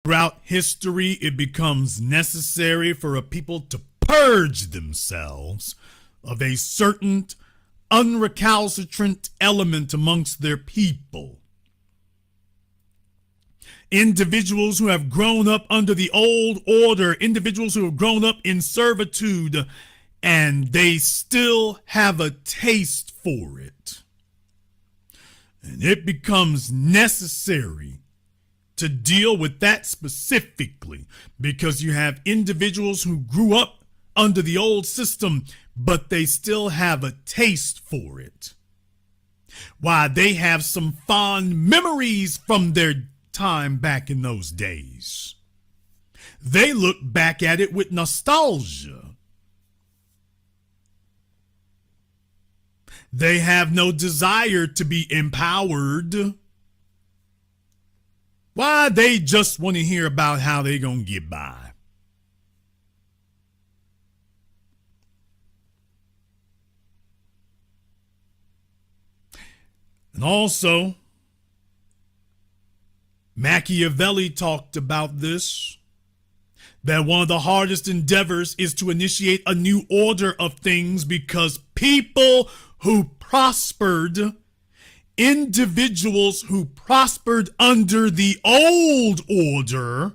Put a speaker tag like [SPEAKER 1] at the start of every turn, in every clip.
[SPEAKER 1] Throughout history, it becomes necessary for a people to purge themselves of a certain unrecalcitrant element amongst their people. Individuals who have grown up under the old order, individuals who have grown up in servitude, and they still have a taste for it. And it becomes necessary to deal with that specifically, because you have individuals who grew up under the old system, but they still have a taste for it. Why, they have some fond memories from their time back in those days. They look back at it with nostalgia. They have no desire to be empowered. Why, they just want to hear about how they gonna get by. And also, Machiavelli talked about this, that one of the hardest endeavors is to initiate a new order of things, because people who prospered, individuals who prospered under the old order,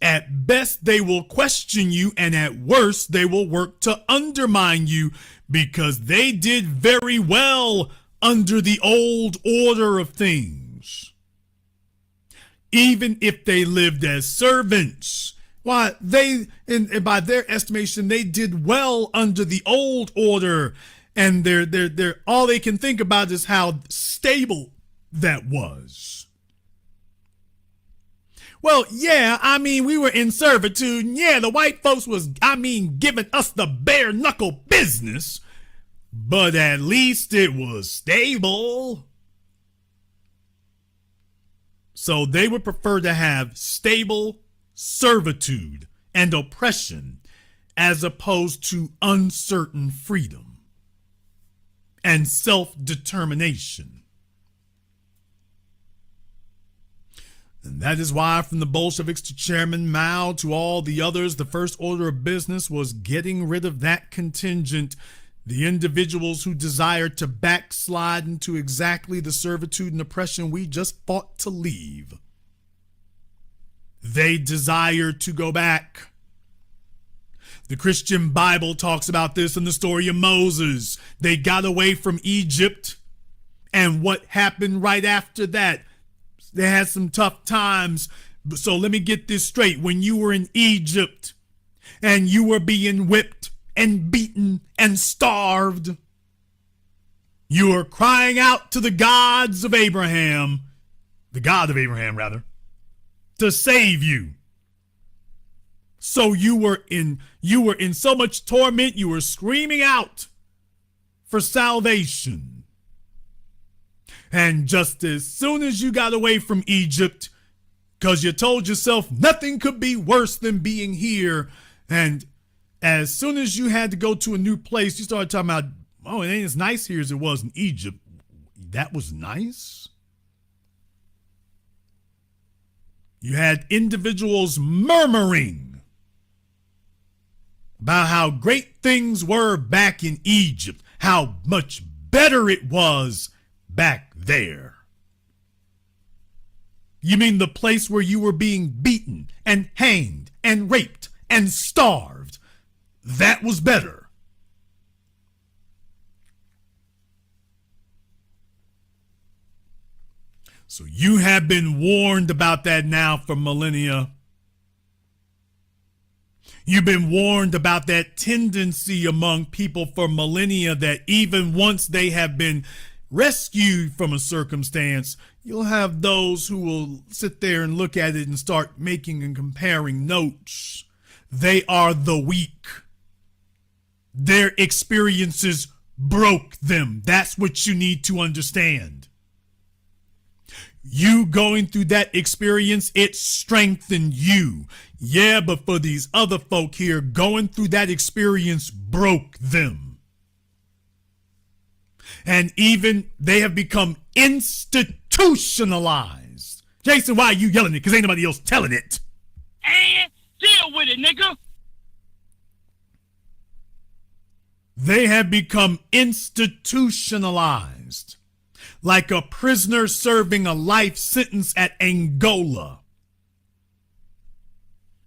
[SPEAKER 1] at best they will question you, and at worst they will work to undermine you, because they did very well under the old order of things. Even if they lived as servants, why, they, and by their estimation, they did well under the old order, and they're all they can think about is how stable that was. Well, yeah, I mean, we were in servitude, and yeah, the white folks was, giving us the bare knuckle business, but at least it was stable. So they would prefer to have stable servitude and oppression as opposed to uncertain freedom and self-determination. And that is why, from the Bolsheviks to Chairman Mao to all the others, the first order of business was getting rid of that contingent, the individuals who desired to backslide into exactly the servitude and oppression we just fought to leave. They desire to go back. The Christian Bible talks about this in the story of Moses. They got away from Egypt, and what happened right after that? They had some tough times. So let me get this straight. When you were in Egypt and you were being whipped and beaten and starved, you were crying out to the gods of Abraham, the God of Abraham rather, to save you. So you were in so much torment, you were screaming out for salvation. And just as soon as you got away from Egypt, because you told yourself nothing could be worse than being here, and as soon as you had to go to a new place, you started talking about, oh, it ain't as nice here as it was in Egypt. That was nice? You had individuals murmuring about how great things were back in Egypt, how much better it was back there. You mean the place where you were being beaten and hanged and raped and starved? That was better. So you have been warned about that now for millennia. You've been warned about that tendency among people for millennia, that even once they have been rescued from a circumstance, you'll have those who will sit there and look at it and start making and comparing notes. They are the weak. Their experiences broke them. That's what you need to understand. You going through that experience, it strengthened you. Yeah, but for these other folk here, going through that experience broke them. And even they have become institutionalized Jason, why are you yelling it? Because ain't nobody else telling it.
[SPEAKER 2] And deal with it, nigga.
[SPEAKER 1] They have become institutionalized, like a prisoner serving a life sentence at Angola.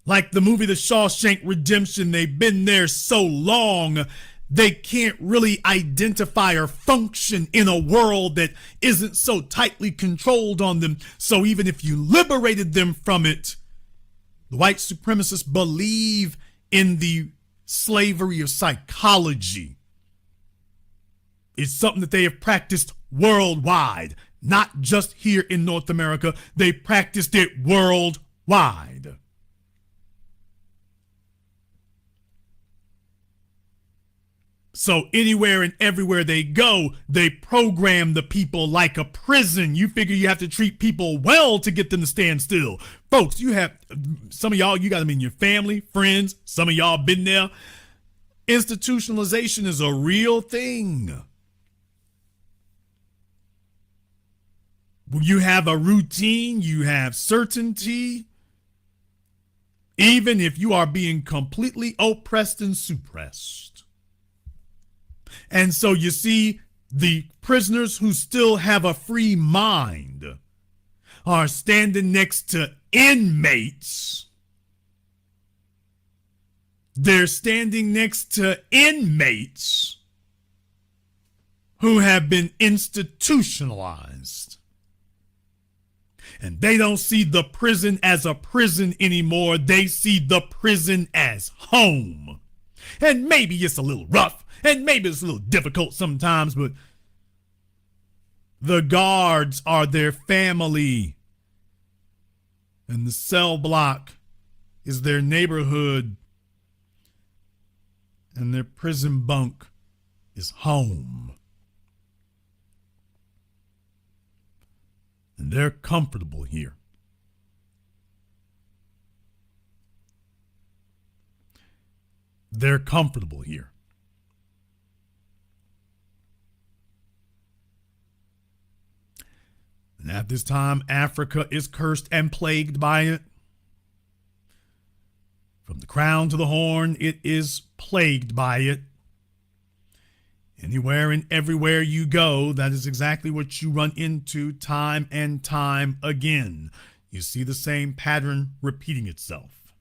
[SPEAKER 1] Like the movie The Shawshank Redemption, they've been there so long, they can't really identify or function in a world that isn't so tightly controlled on them. So even if you liberated them from it, the white supremacists believe in the slavery of psychology. It's something that they have practiced worldwide, not just here in North America. They practiced it worldwide. So anywhere and everywhere they go, they program the people like a prison. You figure you have to treat people well to get them to stand still. Folks, you have, some of y'all, you got them in your family, friends. Some of y'all been there. Institutionalization is a real thing. You have a routine, you have certainty, even if you are being completely oppressed and suppressed. And so you see, the prisoners who still have a free mind are standing next to inmates. They're standing next to inmates who have been institutionalized. And they don't see the prison as a prison anymore. They see the prison as home. And maybe it's a little rough, and maybe it's a little difficult sometimes, but the guards are their family. And the cell block is their neighborhood. And their prison bunk is home. And they're comfortable here. They're comfortable here. And at this time, Africa is cursed and plagued by it. From the crown to the horn, it is plagued by it. Anywhere and everywhere you go, that is exactly what you run into time and time again. You see the same pattern repeating itself.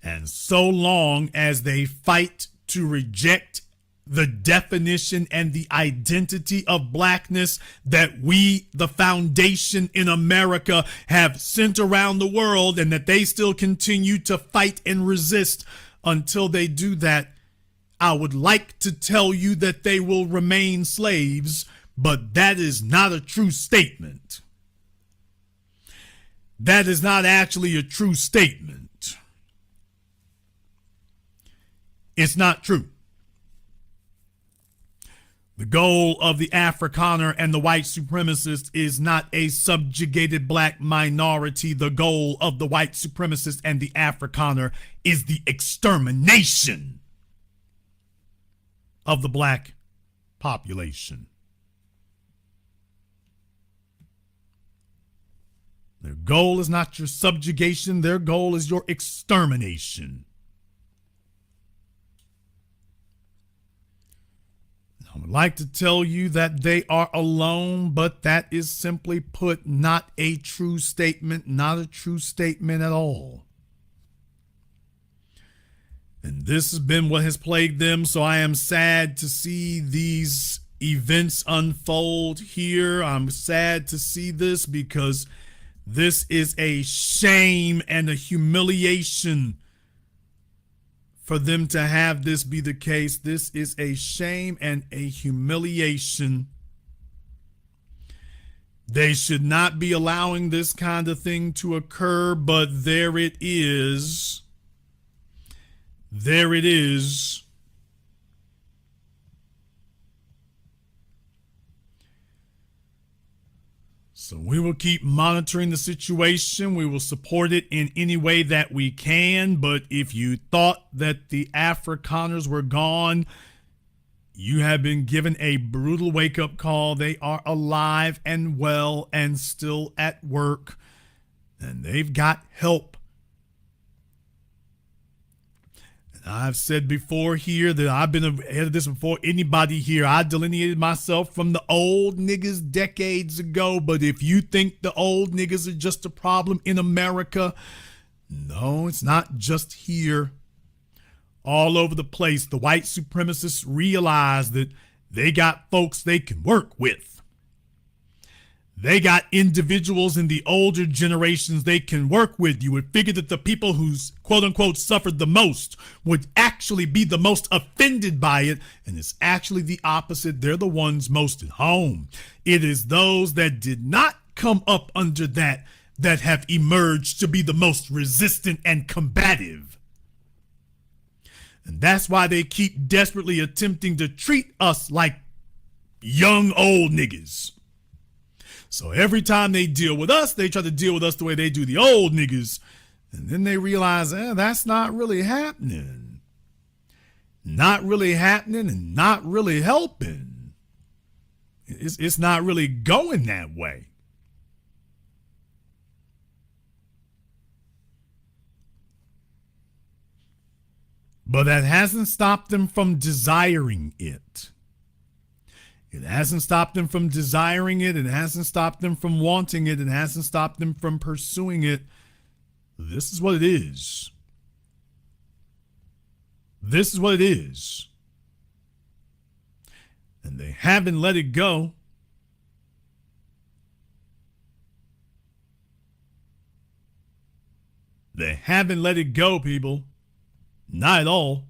[SPEAKER 1] And so long as they fight to reject the definition and the identity of blackness that we, the foundation in America, have sent around the world, and that they still continue to fight and resist until they do that, I would like to tell you that they will remain slaves, but that is not a true statement. That is not actually a true statement. It's not true. The goal of the Afrikaner and the white supremacist is not a subjugated black minority. The goal of the white supremacist and the Afrikaner is the extermination of the black population. Their goal is not your subjugation. Their goal is your extermination. I would like to tell you that they are alone, but that is simply put not a true statement, not a true statement at all. And this has been what has plagued them, so I am sad to see these events unfold here. I'm sad to see this because this is a shame and a humiliation for them to have this be the case. This is a shame and a humiliation. They should not be allowing this kind of thing to occur, but there it is. There it is. So we will keep monitoring the situation. We will support it in any way that we can. But if you thought that the Afrikaners were gone, You have been given a brutal wake-up call. They are alive and well and still at work, and they've got help. And I've said before here that I've been ahead of this before anybody here. I delineated myself from the old niggas decades ago, but if you think the old niggas are just a problem in America, no, it's not just here. All over the place, the white supremacists realize that they got folks they can work with. They got individuals in the older generations they can work with. You would figure that the people who's quote unquote suffered the most would actually be the most offended by it. And it's actually the opposite. They're the ones most at home. It is those that did not come up under that have emerged to be the most resistant and combative. And that's why they keep desperately attempting to treat us like young old niggas. So every time they deal with us, they try to deal with us the way they do the old niggas. And then they realize, that's not really happening. Not really happening and not really helping. It's not really going that way. But that hasn't stopped them from desiring it. It hasn't stopped them from desiring it. It hasn't stopped them from wanting it. It hasn't stopped them from pursuing it. This is what it is. This is what it is. And they haven't let it go. They haven't let it go, people. Not at all.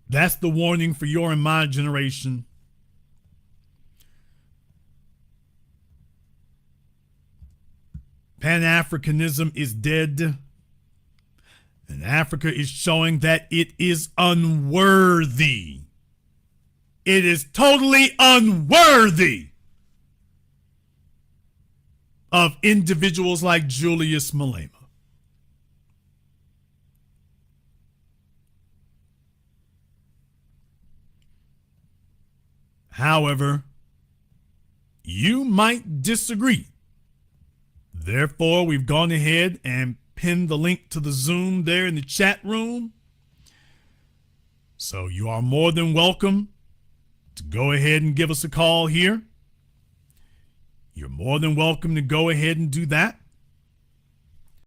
[SPEAKER 1] That's the warning for your and my generation. Pan-Africanism is dead. And Africa is showing that it is unworthy. It is totally unworthy of individuals like Julius Malema. However, you might disagree. Therefore, we've gone ahead and pinned the link to the Zoom there in the chat room. So you are more than welcome to go ahead and give us a call here. You're more than welcome to go ahead and do that.